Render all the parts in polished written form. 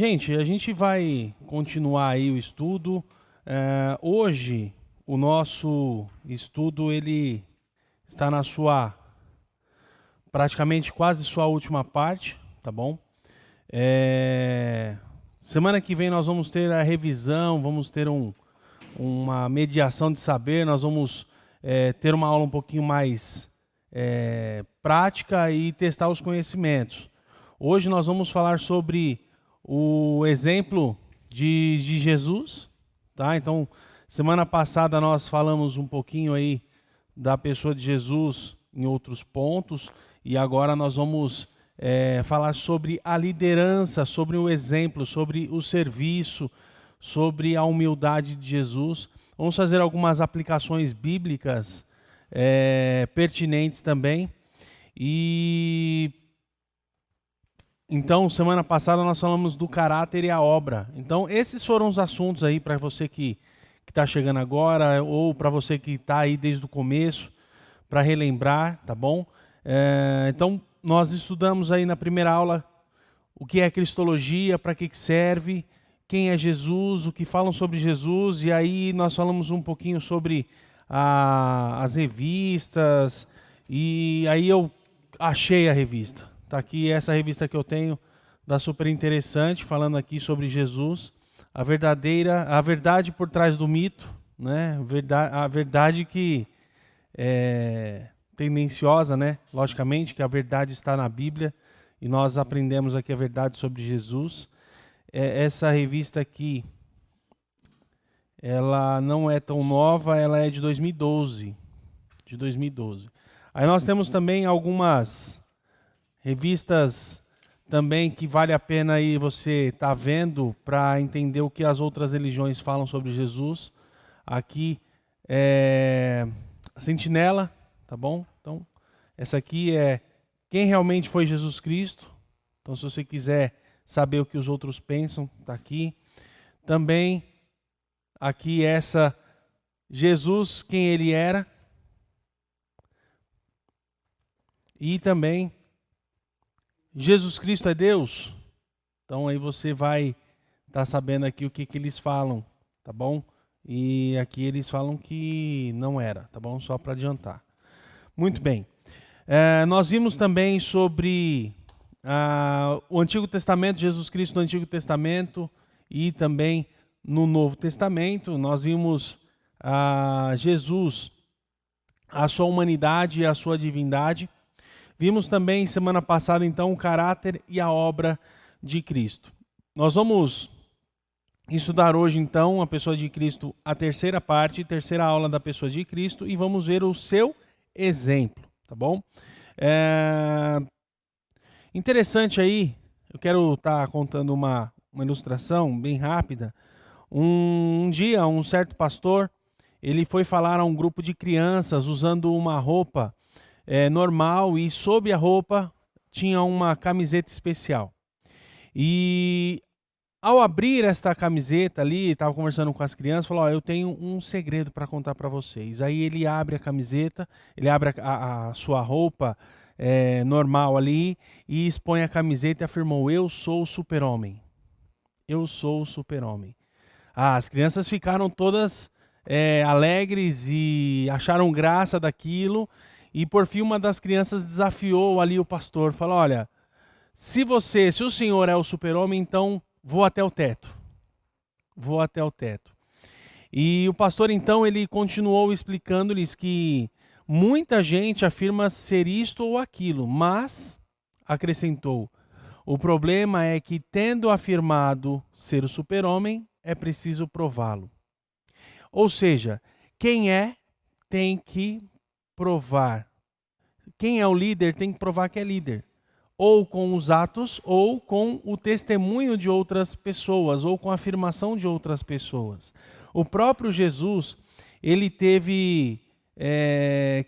Gente, a gente vai continuar aí o estudo. Hoje, o nosso estudo ele está na sua, praticamente quase sua última parte, tá bom? Semana que vem nós vamos ter a revisão, vamos ter uma mediação de saber, nós vamos ter uma aula um pouquinho mais prática e testar os conhecimentos. Hoje nós vamos falar sobre o exemplo de Jesus, tá? Então, semana passada nós falamos um pouquinho aí da pessoa de Jesus em outros pontos e agora nós vamos falar sobre a liderança, sobre o exemplo, sobre o serviço, sobre a humildade de Jesus. Vamos fazer algumas aplicações bíblicas pertinentes também. Então, semana passada nós falamos do caráter e a obra. Então, esses foram os assuntos aí para você que está chegando agora ou para você que está aí desde o começo, para relembrar, tá bom? Então, nós estudamos aí na primeira aula o que é cristologia, para que serve, quem é Jesus, o que falam sobre Jesus, e aí nós falamos um pouquinho sobre as revistas, e aí eu achei a revista. Está aqui essa revista que eu tenho, da Super Interessante, falando aqui sobre Jesus, a verdade por trás do mito, né? A verdade que é tendenciosa, né? Logicamente que a verdade está na Bíblia e nós aprendemos aqui a verdade sobre Jesus. Essa revista aqui, ela não é tão nova, ela é de 2012. Aí nós temos também algumas revistas também que vale a pena aí você estar vendo para entender o que as outras religiões falam sobre Jesus. Aqui é a Sentinela, tá bom? Então, essa aqui é quem realmente foi Jesus Cristo. Então, se você quiser saber o que os outros pensam, tá aqui. Também aqui essa Jesus, quem ele era. E também Jesus Cristo é Deus? Então aí você vai estar sabendo aqui o que eles falam, tá bom? E aqui eles falam que não era, tá bom? Só para adiantar. Muito bem. Nós vimos também sobre o Antigo Testamento, Jesus Cristo no Antigo Testamento e também no Novo Testamento. Nós vimos Jesus, a sua humanidade e a sua divindade. Vimos também, semana passada, então, o caráter e a obra de Cristo. Nós vamos estudar hoje, então, a pessoa de Cristo, a terceira parte, terceira aula da pessoa de Cristo, e vamos ver o seu exemplo, tá bom? Interessante aí, eu quero estar contando uma ilustração bem rápida. Um dia, um certo pastor, ele foi falar a um grupo de crianças usando uma roupa normal, e sob a roupa tinha uma camiseta especial. E ao abrir esta camiseta ali, estava conversando com as crianças, falou: eu tenho um segredo para contar para vocês. Aí ele abre a camiseta, ele abre a sua roupa normal ali e expõe a camiseta e afirmou: eu sou o super-homem. Eu sou o super-homem. As crianças ficaram todas alegres e acharam graça daquilo. E por fim uma das crianças desafiou ali o pastor, falou: olha, se o senhor é o super-homem, então vou até o teto. Vou até o teto. E o pastor então ele continuou explicando-lhes que muita gente afirma ser isto ou aquilo, mas acrescentou: o problema é que, tendo afirmado ser o super-homem, é preciso prová-lo. Ou seja, quem tem que provar. Quem é o líder tem que provar que é líder. Ou com os atos, ou com o testemunho de outras pessoas, ou com a afirmação de outras pessoas. O próprio Jesus, ele teve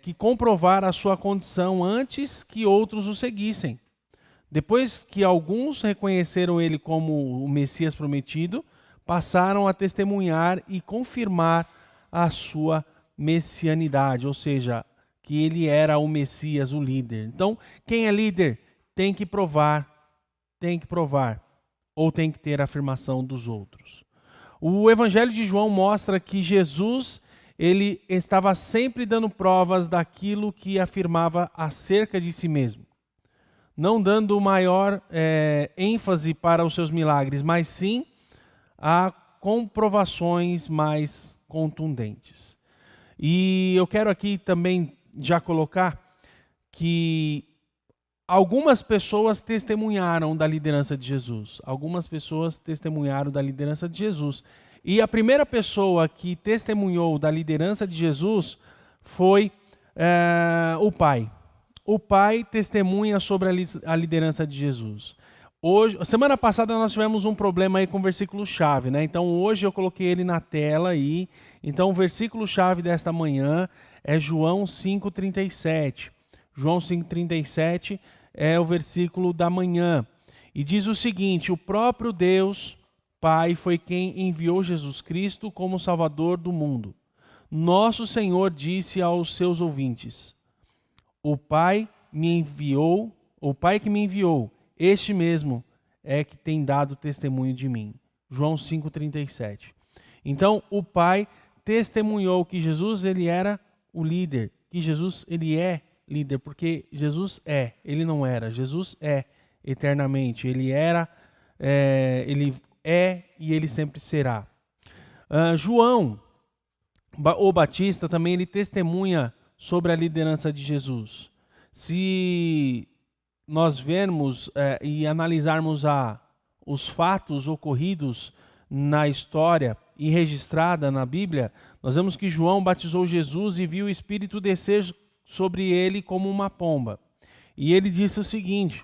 que comprovar a sua condição antes que outros o seguissem. Depois que alguns reconheceram ele como o Messias prometido, passaram a testemunhar e confirmar a sua messianidade, ou seja, que ele era o Messias, o líder. Então, quem é líder tem que provar, ou tem que ter a afirmação dos outros? O Evangelho de João mostra que Jesus, ele estava sempre dando provas daquilo que afirmava acerca de si mesmo. Não dando maior ênfase para os seus milagres, mas sim a comprovações mais contundentes. E eu quero aqui também já colocar que algumas pessoas testemunharam da liderança de Jesus. Algumas pessoas testemunharam da liderança de Jesus. E a primeira pessoa que testemunhou da liderança de Jesus foi o Pai. O Pai testemunha sobre a liderança de Jesus. Hoje, semana passada nós tivemos um problema aí com o versículo-chave, né? Então hoje eu coloquei ele na tela aí. Então o versículo-chave desta manhã é João 5,37. João 5,37 é o versículo da manhã. E diz o seguinte: o próprio Deus, Pai, foi quem enviou Jesus Cristo como Salvador do mundo. Nosso Senhor disse aos seus ouvintes: o Pai que me enviou, este mesmo é que tem dado testemunho de mim. João 5,37. Então, o Pai testemunhou que Jesus ele era o líder, que Jesus ele é líder, porque Jesus ele não era, Jesus é eternamente, ele era, ele é e ele sempre será. João, o Batista, também ele testemunha sobre a liderança de Jesus. Se nós vermos e analisarmos os fatos ocorridos na história e registrada na Bíblia, nós vemos que João batizou Jesus e viu o Espírito descer sobre ele como uma pomba. E ele disse o seguinte,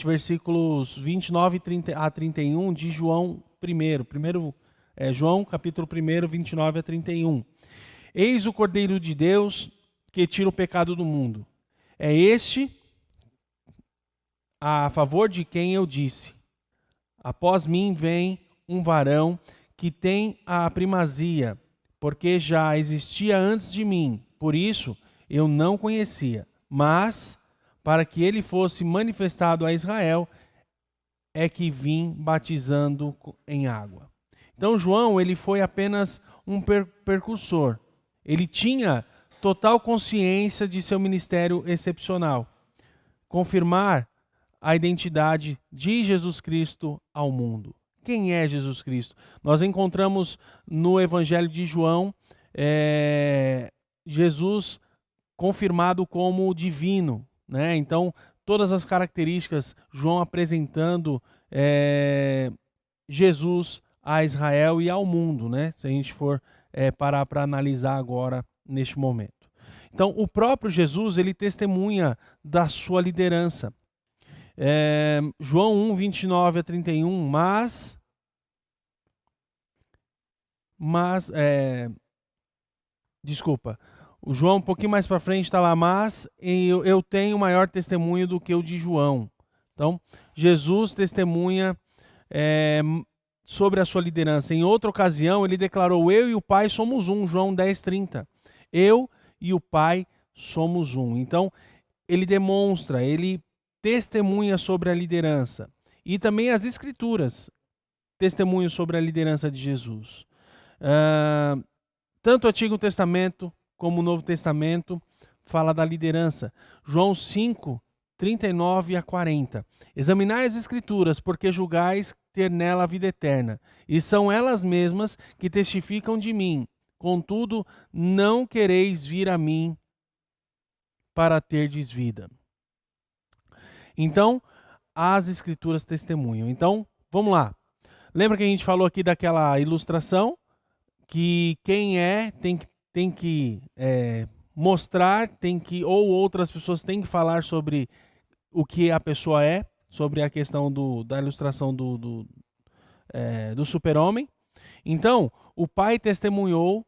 versículos 29 a 31 de João 1. João capítulo 1, 29 a 31. Eis o Cordeiro de Deus que tira o pecado do mundo. É este a favor de quem eu disse: após mim vem um varão que tem a primazia, porque já existia antes de mim. Por isso eu não conhecia. Mas, para que ele fosse manifestado a Israel, é que vim batizando em água. Então João, ele foi apenas um precursor. Ele tinha total consciência de seu ministério excepcional. Confirmar a identidade de Jesus Cristo ao mundo. Quem é Jesus Cristo? Nós encontramos no Evangelho de João Jesus confirmado como divino, né? Então, todas as características, João apresentando Jesus a Israel e ao mundo, né? Se a gente for parar para analisar agora neste momento. Então, o próprio Jesus, ele testemunha da sua liderança. João 1, 29 a 31, o João um pouquinho mais para frente está lá, mas eu tenho maior testemunho do que o de João. Então, Jesus testemunha sobre a sua liderança. Em outra ocasião, ele declarou: eu e o Pai somos um, João 10, 30. Eu e o Pai somos um. Então, ele demonstra, ele testemunha sobre a liderança. E também as Escrituras testemunham sobre a liderança de Jesus. Tanto o Antigo Testamento como o Novo Testamento fala da liderança. João 5, 39 a 40. Examinai as Escrituras, porque julgais ter nela a vida eterna, e são elas mesmas que testificam de mim. Contudo, não quereis vir a mim para terdes vida. Então, as Escrituras testemunham. Então, vamos lá. Lembra que a gente falou aqui daquela ilustração? Que quem tem que mostrar, ou outras pessoas têm que falar sobre o que a pessoa é, sobre a questão da ilustração do super-homem. Então, o Pai testemunhou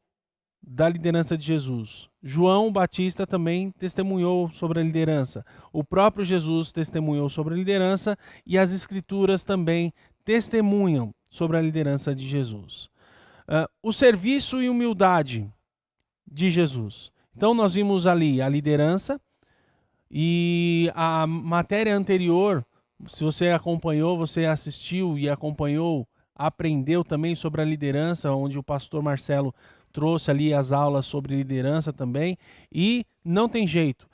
da liderança de Jesus. João Batista também testemunhou sobre a liderança. O próprio Jesus testemunhou sobre a liderança e as Escrituras também testemunham sobre a liderança de Jesus. O serviço e humildade de Jesus. Então nós vimos ali a liderança e a matéria anterior Se você acompanhou, você assistiu e acompanhou, aprendeu também sobre a liderança, onde o pastor Marcelo trouxe ali as aulas sobre liderança também. E não tem jeito.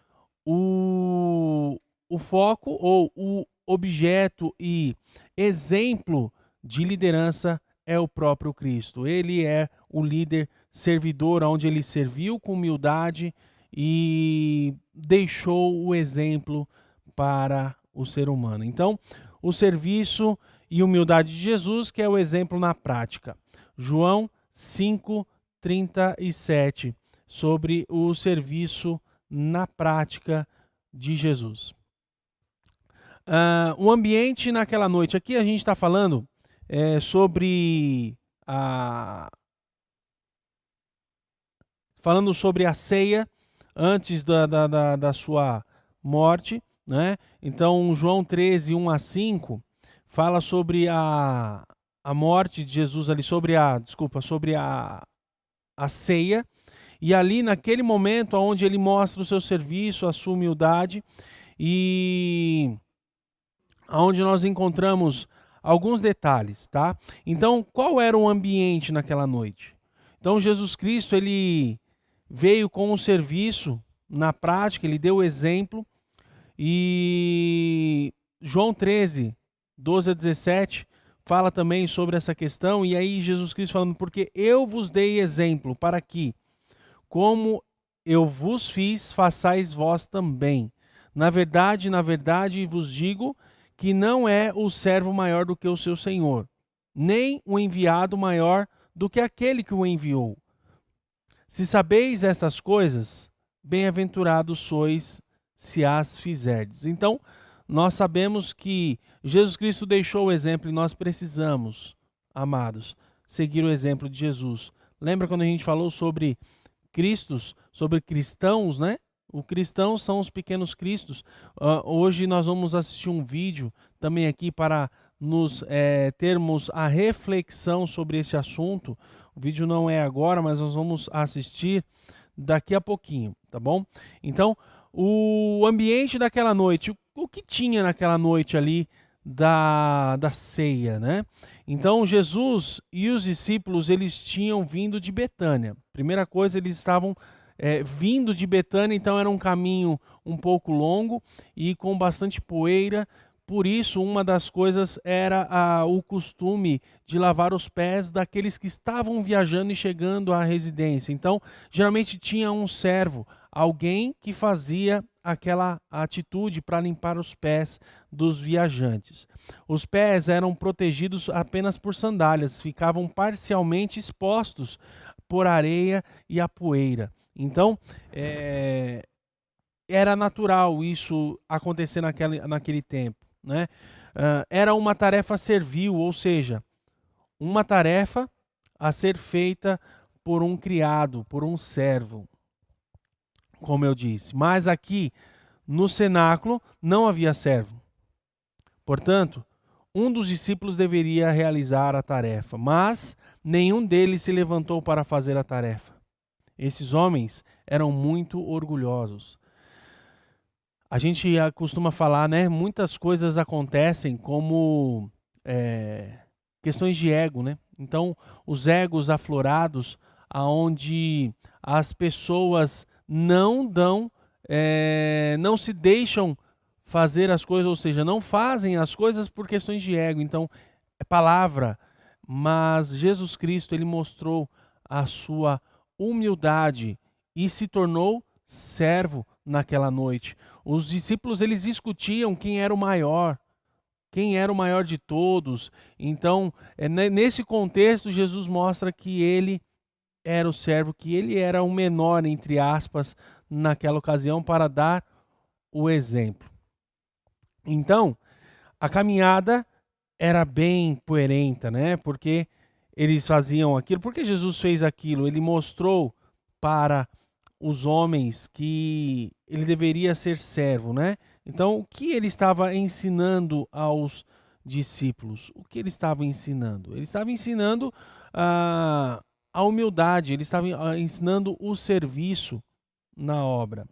O foco ou o objeto e exemplo de liderança é o próprio Cristo. Ele é o líder servidor, onde ele serviu com humildade e deixou o exemplo para o ser humano. Então, o serviço e humildade de Jesus, que é o exemplo na prática. João 5:37, sobre o serviço na prática de Jesus. O ambiente naquela noite. Aqui a gente está falando sobre a ceia antes da sua morte, né? Então, João 13, 1-5, fala sobre a morte de Jesus ali, sobre a ceia. E ali, naquele momento, onde ele mostra o seu serviço, a sua humildade, e onde nós encontramos alguns detalhes, tá? Então, qual era o ambiente naquela noite? Então, Jesus Cristo, ele veio com o serviço na prática, ele deu o exemplo, e João 13, 12-17, fala também sobre essa questão, e aí Jesus Cristo falando, porque eu vos dei exemplo para que, como eu vos fiz, façais vós também. Na verdade, vos digo que não é o servo maior do que o seu senhor, nem o enviado maior do que aquele que o enviou. Se sabeis estas coisas, bem-aventurados sois se as fizerdes. Então, nós sabemos que Jesus Cristo deixou o exemplo e nós precisamos, amados, seguir o exemplo de Jesus. Lembra quando a gente falou sobre Cristos, sobre cristãos, né? Os cristãos são os pequenos cristos. Hoje nós vamos assistir um vídeo também aqui para nos termos a reflexão sobre esse assunto. O vídeo não é agora, mas nós vamos assistir daqui a pouquinho, tá bom? Então, o ambiente daquela noite, o que tinha naquela noite ali da ceia, né? Então, Jesus e os discípulos, eles tinham vindo de Betânia. Primeira coisa, eles estavam vindo de Betânia, então era um caminho um pouco longo e com bastante poeira. Por isso, uma das coisas era o costume de lavar os pés daqueles que estavam viajando e chegando à residência. Então, geralmente tinha um servo, alguém que fazia aquela atitude para limpar os pés dos viajantes. Os pés eram protegidos apenas por sandálias, ficavam parcialmente expostos por areia e a poeira. Então, era natural isso acontecer naquele tempo, né? Era uma tarefa servil, ou seja, uma tarefa a ser feita por um criado, por um servo, como eu disse. Mas aqui, no cenáculo, não havia servo. Portanto, um dos discípulos deveria realizar a tarefa, mas nenhum deles se levantou para fazer a tarefa. Esses homens eram muito orgulhosos. A gente costuma falar, né? Muitas coisas acontecem como questões de ego, né? Então, os egos aflorados, aonde as pessoas não se deixam fazer as coisas, ou seja, não fazem as coisas por questões de ego. Então, é palavra, mas Jesus Cristo, ele mostrou a sua humildade e se tornou servo naquela noite. Os discípulos, eles discutiam quem era o maior de todos. Então, nesse contexto, Jesus mostra que ele era o servo, que ele era o menor, entre aspas, naquela ocasião, para dar o exemplo. Então, a caminhada era bem poeirenta, né? Porque eles faziam aquilo. Por que Jesus fez aquilo? Ele mostrou para os homens que ele deveria ser servo, né? Então, o que ele estava ensinando aos discípulos? O que ele estava ensinando? Ele estava ensinando a humildade, ele estava ensinando o serviço na obra.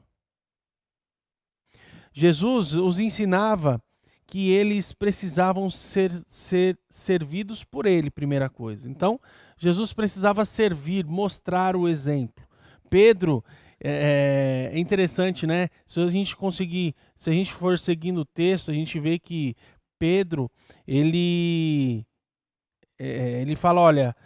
Jesus os ensinava que eles precisavam ser servidos por ele, primeira coisa. Então, Jesus precisava servir, mostrar o exemplo. Pedro, é interessante, né? Se a gente for seguindo o texto, a gente vê que Pedro, ele fala, olha,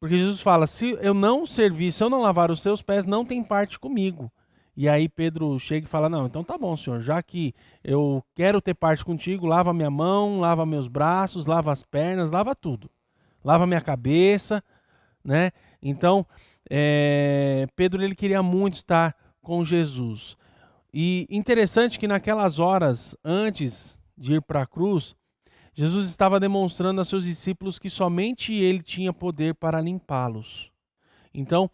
porque Jesus fala, se eu não servir, se eu não lavar os teus pés, não tem parte comigo. E aí Pedro chega e fala, não, então tá bom, Senhor, já que eu quero ter parte contigo, lava minha mão, lava meus braços, lava as pernas, lava tudo. Lava minha cabeça, né? Então, Pedro, ele queria muito estar com Jesus. E interessante que naquelas horas, antes de ir para a cruz, Jesus estava demonstrando a seus discípulos que somente ele tinha poder para limpá-los. Então,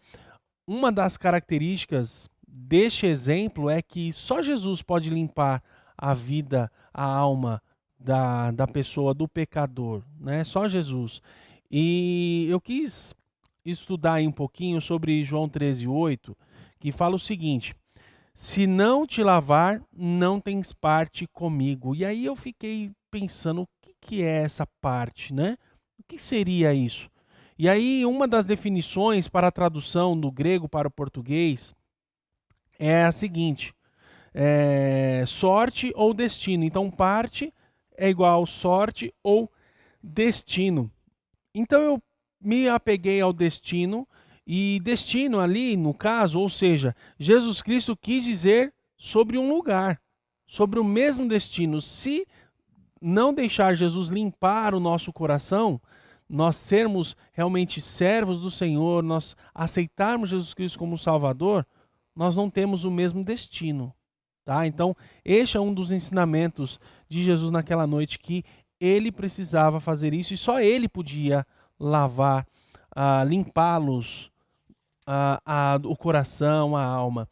uma das características deste exemplo é que só Jesus pode limpar a vida, a alma da pessoa, do pecador, né? Só Jesus. E eu quis estudar aí um pouquinho sobre João 13:8, que fala o seguinte: se não te lavar, não tens parte comigo. E aí eu fiquei pensando, o que é essa parte, né? O que seria isso? E aí uma das definições para a tradução do grego para o português é a seguinte: sorte ou destino. Então parte é igual sorte ou destino. Então eu me apeguei ao destino, e destino ali, no caso, ou seja, Jesus Cristo quis dizer sobre um lugar, sobre o mesmo destino. Se não deixar Jesus limpar o nosso coração, nós sermos realmente servos do Senhor, nós aceitarmos Jesus Cristo como Salvador, nós não temos o mesmo destino. Tá? Então, este é um dos ensinamentos de Jesus naquela noite, que ele precisava fazer isso e só ele podia lavar, limpá-los, o coração, a alma.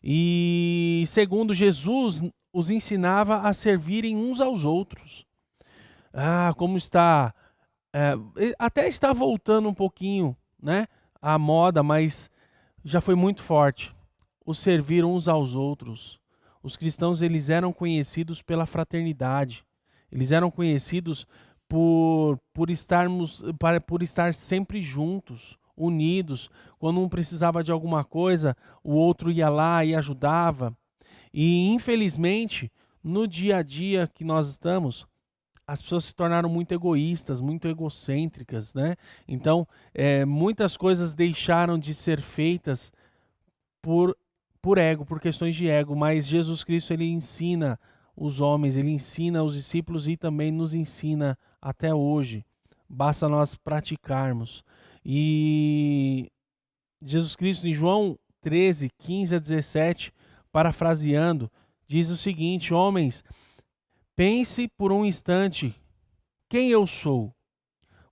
E segundo, Jesus os ensinava a servirem uns aos outros. Como está... até está voltando um pouquinho, né, a moda, mas já foi muito forte. O servir uns aos outros. Os cristãos, eles eram conhecidos pela fraternidade. Eles eram conhecidos por estar sempre juntos, unidos. Quando um precisava de alguma coisa, o outro ia lá e ajudava. E infelizmente, no dia a dia que nós estamos, as pessoas se tornaram muito egoístas, muito egocêntricas, né? Então, muitas coisas deixaram de ser feitas por ego, por questões de ego, mas Jesus Cristo, ele ensina os homens, ele ensina os discípulos e também nos ensina até hoje. Basta nós praticarmos. E Jesus Cristo, em João 13:15-17, parafraseando, diz o seguinte: homens, pense por um instante quem eu sou.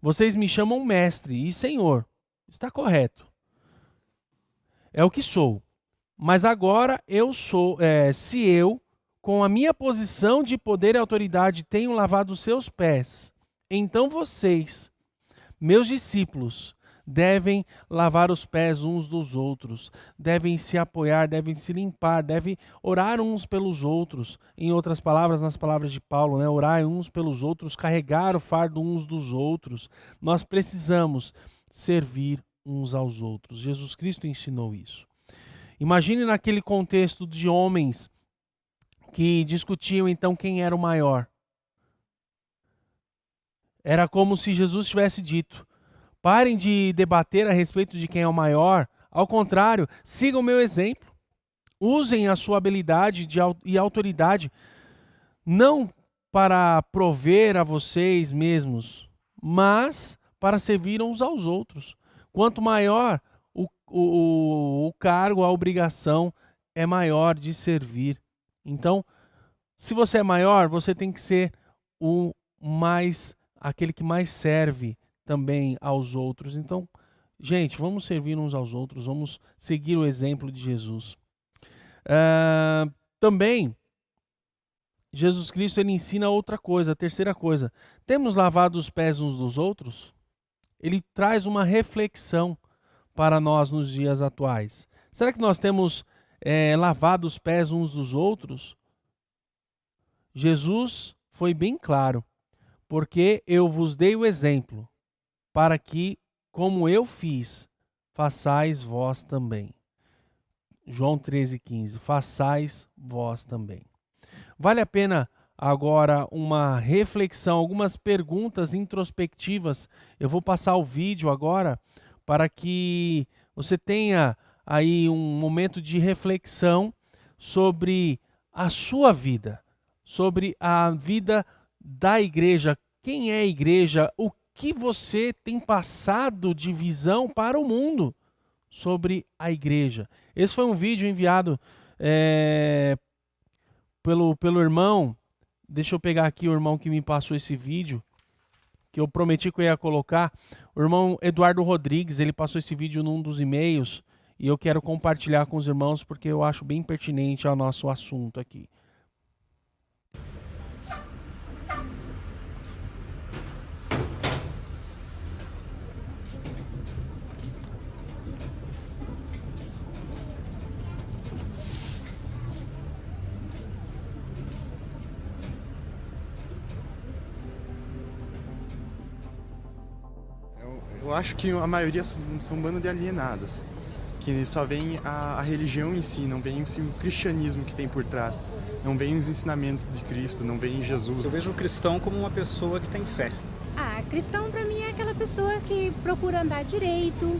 Vocês me chamam mestre e senhor. Está correto. É o que sou. Mas agora eu sou, se eu, com a minha posição de poder e autoridade, tenho lavado os seus pés, então vocês, meus discípulos, devem lavar os pés uns dos outros, devem se apoiar, devem se limpar, devem orar uns pelos outros. Em outras palavras, nas palavras de Paulo, né? Orar uns pelos outros, carregar o fardo uns dos outros. Nós precisamos servir uns aos outros. Jesus Cristo ensinou isso. Imagine naquele contexto de homens que discutiam então quem era o maior. Era como se Jesus tivesse dito: parem de debater a respeito de quem é o maior. Ao contrário, sigam o meu exemplo. Usem a sua habilidade e autoridade não para prover a vocês mesmos, mas para servir uns aos outros. Quanto maior o cargo, a obrigação é maior de servir. Então, se você é maior, você tem que ser aquele que mais serve também aos outros. Então, gente, vamos servir uns aos outros, vamos seguir o exemplo de Jesus. Também, Jesus Cristo, ele ensina outra coisa, a terceira coisa. Temos lavado os pés uns dos outros? Ele traz uma reflexão para nós nos dias atuais. Será que nós temos lavado os pés uns dos outros? Jesus foi bem claro, porque eu vos dei o exemplo, para que, como eu fiz, façais vós também. João 13,15, façais vós também. Vale a pena agora uma reflexão, algumas perguntas introspectivas. Eu vou passar o vídeo agora para que você tenha aí um momento de reflexão sobre a sua vida, sobre a vida da igreja. Quem é a igreja? O que você tem passado de visão para o mundo sobre a igreja? Esse foi um vídeo enviado pelo irmão. Deixa eu pegar aqui o irmão que me passou esse vídeo, que eu prometi que eu ia colocar. O irmão Eduardo Rodrigues, ele passou esse vídeo num dos e-mails e eu quero compartilhar com os irmãos porque eu acho bem pertinente ao nosso assunto aqui. Eu acho que a maioria são um bando de alienados, que só veem a religião em si, não veem o cristianismo que tem por trás, não veem os ensinamentos de Cristo, não veem Jesus. Eu vejo o cristão como uma pessoa que tem fé. Cristão para mim é aquela pessoa que procura andar direito,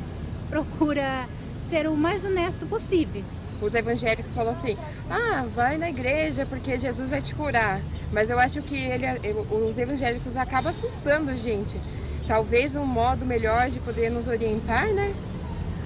procura ser o mais honesto possível. Os evangélicos falam assim, vai na igreja porque Jesus vai te curar. Mas eu acho que os evangélicos acabam assustando a gente. Talvez um modo melhor de poder nos orientar, né?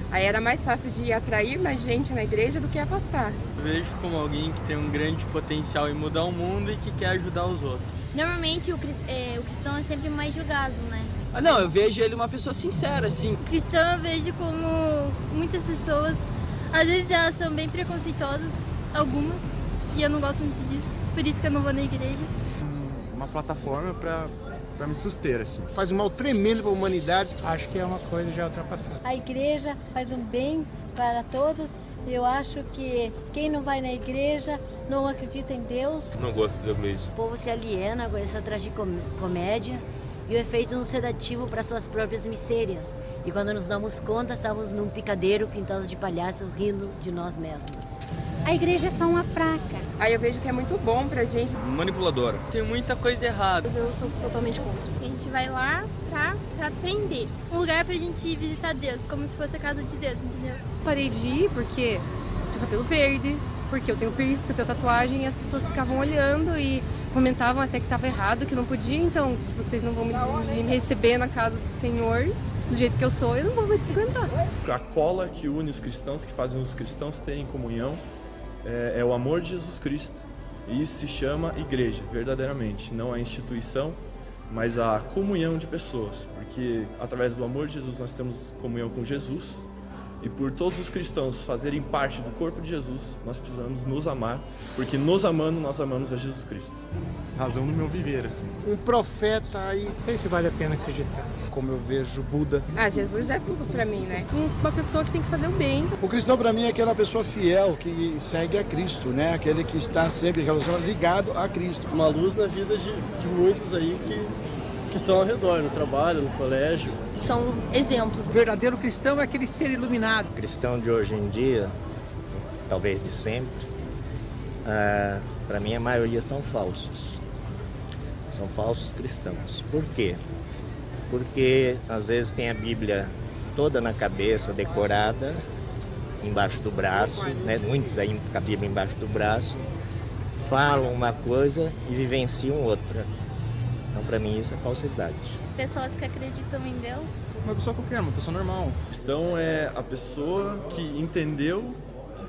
Aí era mais fácil de atrair mais gente na igreja do que afastar. Eu vejo como alguém que tem um grande potencial em mudar o mundo e que quer ajudar os outros. Normalmente o cristão é sempre mais julgado, né? Não, eu vejo ele uma pessoa sincera, assim. O cristão eu vejo como muitas pessoas, às vezes elas são bem preconceituosas, algumas, e eu não gosto muito disso, por isso que eu não vou na igreja. Uma plataforma para me suster, assim. Faz um mal tremendo para a humanidade. Acho que é uma coisa já ultrapassada. A igreja faz um bem para todos. Eu acho que quem não vai na igreja não acredita em Deus. Não gosto da igreja. O povo se aliena com essa tragicomédia e o efeito um sedativo para suas próprias misérias. E quando nos damos conta, estamos num picadeiro pintados de palhaço rindo de nós mesmos. A igreja é só uma placa. Aí eu vejo que é muito bom pra gente. Manipuladora. Tem muita coisa errada. Eu sou totalmente contra. A gente vai lá pra aprender. Um lugar pra gente visitar Deus, como se fosse a casa de Deus, entendeu? Parei de ir porque tinha cabelo verde, porque eu tenho piercing, porque eu tenho tatuagem, e as pessoas ficavam olhando e comentavam até que estava errado, que não podia. Então, se vocês não vão me receber na casa do Senhor, do jeito que eu sou, eu não vou mais frequentar. A cola que une os cristãos, que fazem os cristãos terem comunhão, é o amor de Jesus Cristo. E isso se chama igreja, verdadeiramente. Não a instituição, mas a comunhão de pessoas. Porque através do amor de Jesus nós temos comunhão com Jesus. E por todos os cristãos fazerem parte do corpo de Jesus, nós precisamos nos amar. Porque nos amando, nós amamos a Jesus Cristo. Razão do meu viver, assim. Um profeta aí. Não sei se vale a pena acreditar. Como eu vejo Buda. Jesus é tudo pra mim, né? Uma pessoa que tem que fazer o bem. O cristão para mim é aquela pessoa fiel que segue a Cristo, né? Aquele que está sempre ligado a Cristo. Uma luz na vida de muitos aí que estão ao redor, no trabalho, no colégio. São exemplos. O verdadeiro cristão é aquele ser iluminado. O cristão de hoje em dia, talvez de sempre, para mim a maioria são falsos. São falsos cristãos. Por quê? Porque às vezes tem a Bíblia toda na cabeça, decorada, embaixo do braço, né? Muitos aí com a Bíblia embaixo do braço, falam uma coisa e vivenciam outra. Então, para mim, isso é falsidade. Pessoas que acreditam em Deus. Uma pessoa qualquer, uma pessoa normal. O cristão é a pessoa que entendeu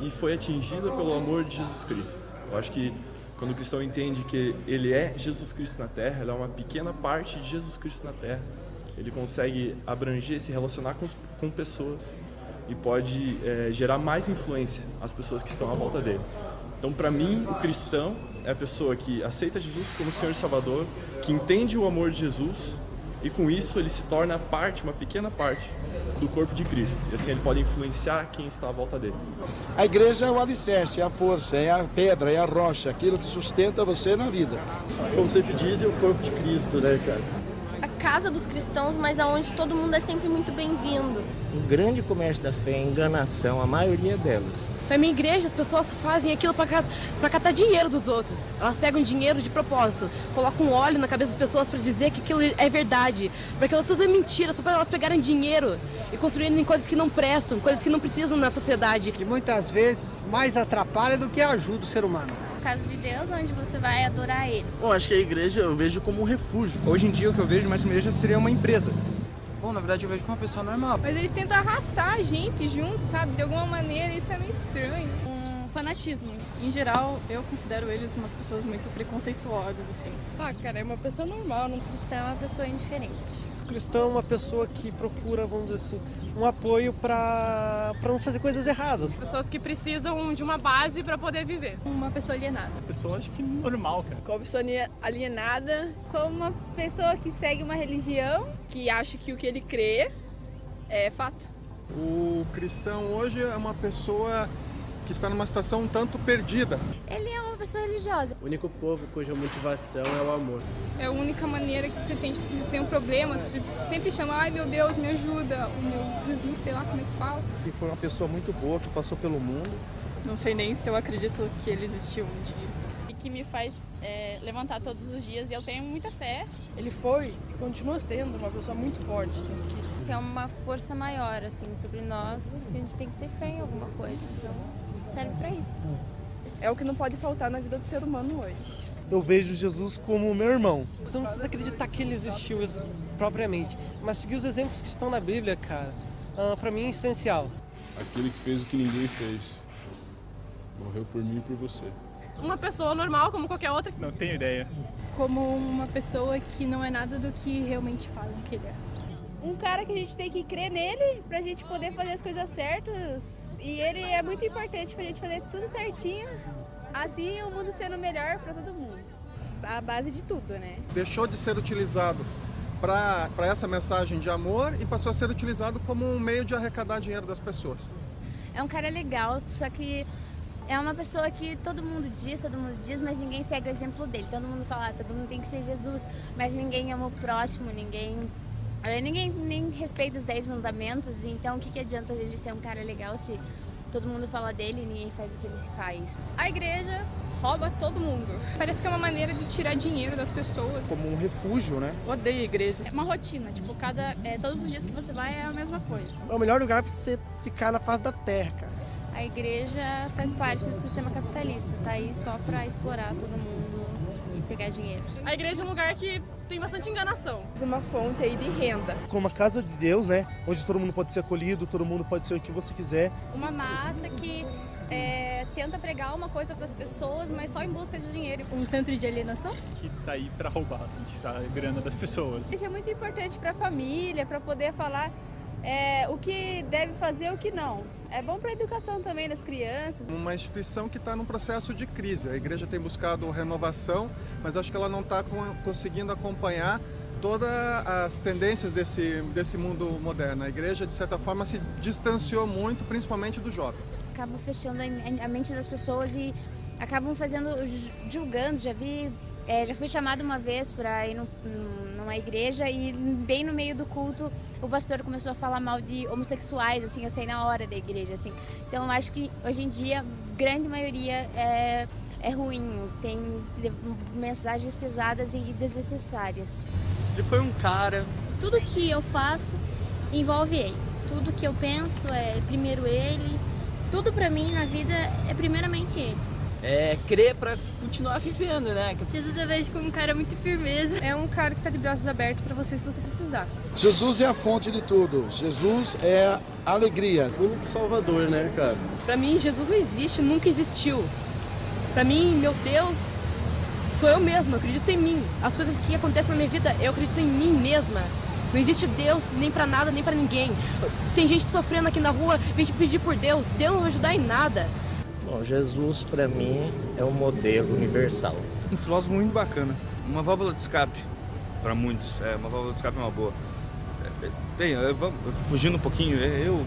e foi atingida pelo amor de Jesus Cristo. Eu acho que quando o cristão entende que ele é Jesus Cristo na Terra, ele é uma pequena parte de Jesus Cristo na Terra. Ele consegue abranger, se relacionar com pessoas e pode gerar mais influência às pessoas que estão à volta dele. Então, para mim, o cristão é a pessoa que aceita Jesus como Senhor e Salvador, que entende o amor de Jesus E com isso ele se torna parte, uma pequena parte do corpo de Cristo. E assim ele pode influenciar quem está à volta dele. A igreja é o alicerce, é a força, é a pedra, é a rocha, aquilo que sustenta você na vida. Como sempre dizem, o corpo de Cristo, né, cara? A casa dos cristãos, mas aonde todo mundo é sempre muito bem-vindo. O grande comércio da fé é enganação, a maioria delas. Na minha igreja, as pessoas fazem aquilo para catar dinheiro dos outros. Elas pegam dinheiro de propósito, colocam óleo na cabeça das pessoas para dizer que aquilo é verdade, para aquilo tudo é mentira, só para elas pegarem dinheiro e construírem coisas que não prestam, coisas que não precisam na sociedade. Que muitas vezes mais atrapalha do que ajuda o ser humano. Casa de Deus, onde você vai adorar Ele. Bom, acho que a igreja eu vejo como um refúgio. Hoje em dia o que eu vejo mais que uma igreja seria uma empresa. Bom, na verdade eu vejo como uma pessoa normal. Mas eles tentam arrastar a gente junto, sabe? De alguma maneira, isso é meio estranho. Fanatismo. Em geral, eu considero eles umas pessoas muito preconceituosas, assim. Ah, cara, é uma pessoa normal, um cristão é uma pessoa indiferente. O cristão é uma pessoa que procura, vamos dizer assim, um apoio para não fazer coisas erradas. Pessoas que precisam de uma base para poder viver. Uma pessoa alienada. Pessoa, acho que normal, cara. Como pessoa alienada, como uma pessoa que segue uma religião, que acha que o que ele crê é fato. O cristão hoje é uma pessoa que está numa situação um tanto perdida. Ele é uma pessoa religiosa. O único povo cuja motivação é o amor. É a única maneira que você tem, tipo, se você tem um problema, você sempre chama, ai meu Deus, me ajuda, o meu Jesus, sei lá como é que fala. E foi uma pessoa muito boa que passou pelo mundo. Não sei nem se eu acredito que ele existiu um dia. E que me faz levantar todos os dias e eu tenho muita fé. Ele foi e continua sendo uma pessoa muito forte, assim, Que é uma força maior, assim, sobre nós, que a gente tem que ter fé em alguma coisa. Então, serve para isso. É o que não pode faltar na vida do ser humano hoje. Eu vejo Jesus como o meu irmão. Você não precisa acreditar que ele existiu propriamente, mas seguir os exemplos que estão na Bíblia, cara, pra mim é essencial. Aquele que fez o que ninguém fez. Morreu por mim e por você. Uma pessoa normal, como qualquer outra. Não tenho ideia. Como uma pessoa que não é nada do que realmente falam que ele é. Um cara que a gente tem que crer nele pra gente poder fazer as coisas certas. E ele é muito importante pra gente fazer tudo certinho. Assim o mundo sendo melhor pra todo mundo. A base de tudo, né? Deixou de ser utilizado para essa mensagem de amor e passou a ser utilizado como um meio de arrecadar dinheiro das pessoas. É um cara legal, só que é uma pessoa que todo mundo diz, mas ninguém segue o exemplo dele. Todo mundo fala, todo mundo tem que ser Jesus, mas ninguém ama o próximo, ninguém nem respeita os 10 mandamentos. Então o que adianta ele ser um cara legal se todo mundo fala dele e ninguém faz o que ele faz? A igreja rouba todo mundo. Parece que é uma maneira de tirar dinheiro das pessoas. Como um refúgio, né? Odeio igrejas. É uma rotina, tipo, todos os dias que você vai é a mesma coisa. É o melhor lugar pra você ficar na face da terra, cara. A igreja faz parte do sistema capitalista, tá aí só pra explorar todo mundo e pegar dinheiro. A igreja é um lugar que tem bastante enganação. Uma fonte aí de renda. Como a casa de Deus, né? Onde todo mundo pode ser acolhido, todo mundo pode ser o que você quiser. Uma massa que tenta pregar uma coisa para as pessoas, mas só em busca de dinheiro. Um centro de alienação? Que tá aí pra roubar, assim, tirar a grana das pessoas. Isso é muito importante pra família, pra poder falar o que deve fazer e o que não. É bom para a educação também das crianças. Uma instituição que está num processo de crise. A igreja tem buscado renovação, mas acho que ela não está conseguindo acompanhar todas as tendências desse mundo moderno. A igreja, de certa forma, se distanciou muito, principalmente do jovem. Acabam fechando a mente das pessoas e acabam julgando. Já fui chamada uma vez para ir numa igreja e bem no meio do culto o pastor começou a falar mal de homossexuais, assim, eu saí na hora da igreja, assim. Então eu acho que hoje em dia a grande maioria é ruim, tem mensagens pesadas e desnecessárias. Ele foi um cara. Tudo que eu faço envolve ele. Tudo que eu penso é primeiro ele. Tudo pra mim na vida é primeiramente ele. Crer pra continuar vivendo, né? Jesus eu vejo como um cara muito firmeza. É um cara que tá de braços abertos pra você se você precisar. Jesus é a fonte de tudo. Jesus é a alegria. O único salvador, né, cara? Pra mim, Jesus não existe, nunca existiu. Pra mim, meu Deus, sou eu mesma, eu acredito em mim. As coisas que acontecem na minha vida, eu acredito em mim mesma. Não existe Deus nem pra nada, nem pra ninguém. Tem gente sofrendo aqui na rua, vem te pedir por Deus. Deus não vai ajudar em nada. Bom, Jesus, para mim, é um modelo universal. Um filósofo muito bacana, uma válvula de escape. para muitos. Uma válvula de escape é uma boa. Bem, fugindo um pouquinho, eu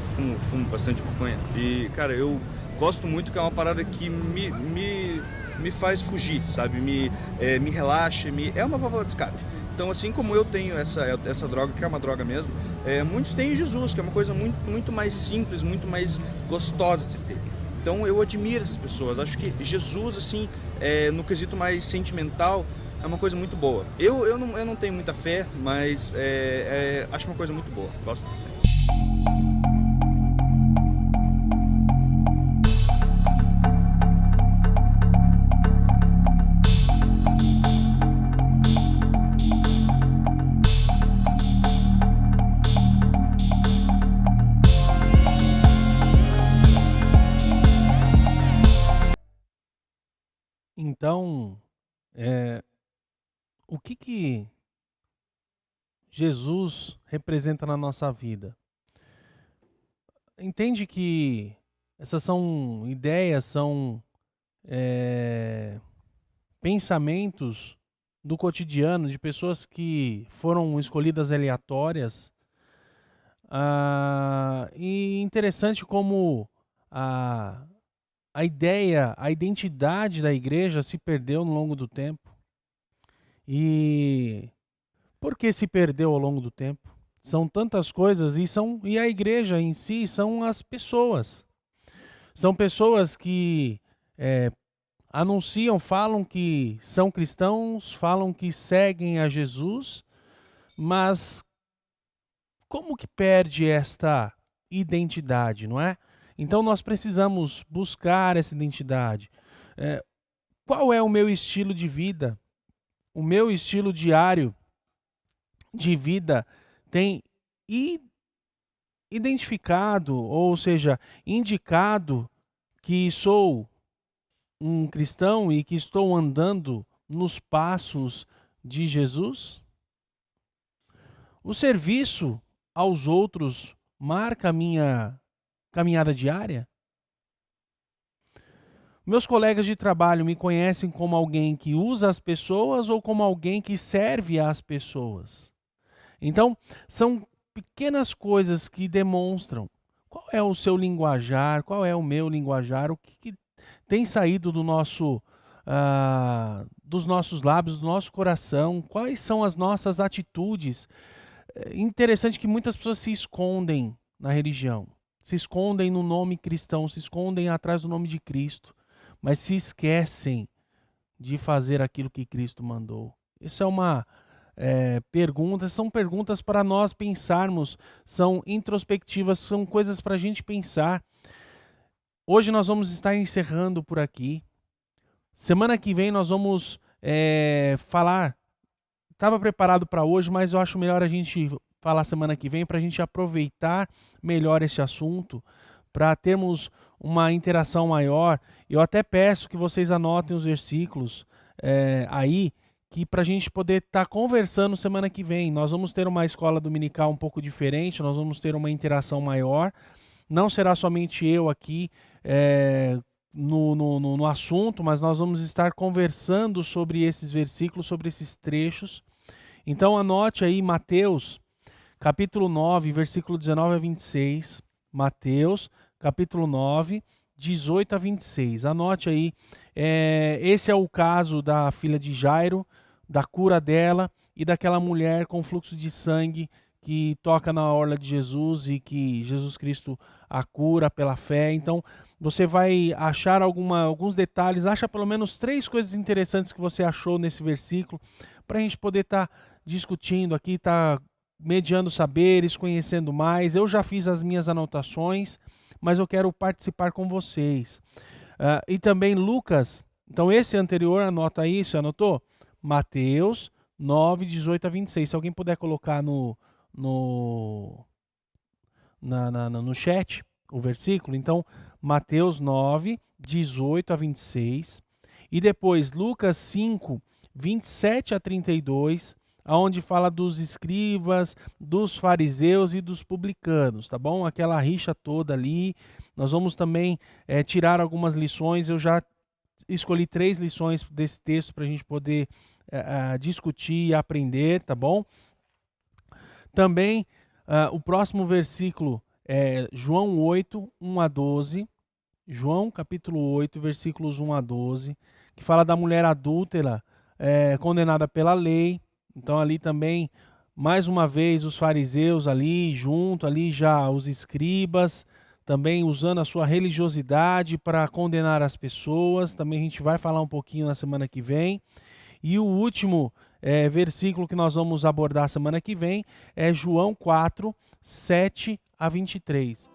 fumo bastante maconha e, cara, eu gosto muito, que é uma parada que me faz fugir, sabe? Me relaxa, é uma válvula de escape. Então, assim como eu tenho essa droga, que é uma droga mesmo, muitos têm Jesus, que é uma coisa muito mais simples, muito mais gostosa de se ter. Então, eu admiro essas pessoas. Acho que Jesus, assim, no quesito mais sentimental, é uma coisa muito boa. Eu não tenho muita fé, mas acho uma coisa muito boa. Gosto bastante. Então, o que Jesus representa na nossa vida? Entende que essas são ideias, são pensamentos do cotidiano de pessoas que foram escolhidas aleatórias. E interessante como a ideia, a identidade da igreja se perdeu ao longo do tempo. E por que se perdeu ao longo do tempo? São tantas coisas e a igreja em si são as pessoas. São pessoas que anunciam, falam que são cristãos, falam que seguem a Jesus, mas como que perde esta identidade, não é? Então nós precisamos buscar essa identidade. Qual é o meu estilo de vida? O meu estilo diário de vida tem identificado, ou seja, indicado que sou um cristão e que estou andando nos passos de Jesus? O serviço aos outros marca a minha caminhada diária? Meus colegas de trabalho me conhecem como alguém que usa as pessoas ou como alguém que serve às pessoas? Então, são pequenas coisas que demonstram qual é o seu linguajar, qual é o meu linguajar, o que tem saído dos nossos lábios, do nosso coração, quais são as nossas atitudes. Interessante que muitas pessoas se escondem na religião, se escondem no nome cristão, se escondem atrás do nome de Cristo, mas se esquecem de fazer aquilo que Cristo mandou. Isso é uma pergunta, são perguntas para nós pensarmos, são introspectivas, são coisas para a gente pensar. Hoje nós vamos estar encerrando por aqui. Semana que vem nós vamos falar. Estava preparado para hoje, mas eu acho melhor a gente falar semana que vem para a gente aproveitar melhor esse assunto, para termos uma interação maior. Eu até peço que vocês anotem os versículos aí, que para a gente poder estar conversando semana que vem. Nós vamos ter uma escola dominical um pouco diferente, nós vamos ter uma interação maior. Não será somente eu aqui no assunto, mas nós vamos estar conversando sobre esses versículos, sobre esses trechos. Então anote aí Mateus, capítulo 9, versículo 19 a 26. Mateus, capítulo 9, 18 a 26. Anote aí. Esse é o caso da filha de Jairo, da cura dela e daquela mulher com fluxo de sangue que toca na orla de Jesus e que Jesus Cristo a cura pela fé. Então, você vai achar alguns detalhes, acha pelo menos 3 coisas interessantes que você achou nesse versículo, para a gente poder estar discutindo aqui, estar mediando saberes, conhecendo mais. Eu já fiz as minhas anotações, mas eu quero participar com vocês. E também Lucas, então esse anterior, anota aí, você anotou? Mateus 9, 18 a 26. Se alguém puder colocar no chat o versículo. Então, Mateus 9, 18 a 26. E depois Lucas 5, 27 a 32, onde fala dos escribas, dos fariseus e dos publicanos, tá bom? Aquela rixa toda ali. Nós vamos também tirar algumas lições. Eu já escolhi 3 lições desse texto para a gente poder discutir e aprender, tá bom? Também o próximo versículo é João 8, 1 a 12. João capítulo 8, versículos 1 a 12, que fala da mulher adúltera condenada pela lei. Então ali também, mais uma vez, os fariseus ali junto, ali já os escribas, também usando a sua religiosidade para condenar as pessoas. Também a gente vai falar um pouquinho na semana que vem. E o último versículo que nós vamos abordar semana que vem é João 4, 7 a 23.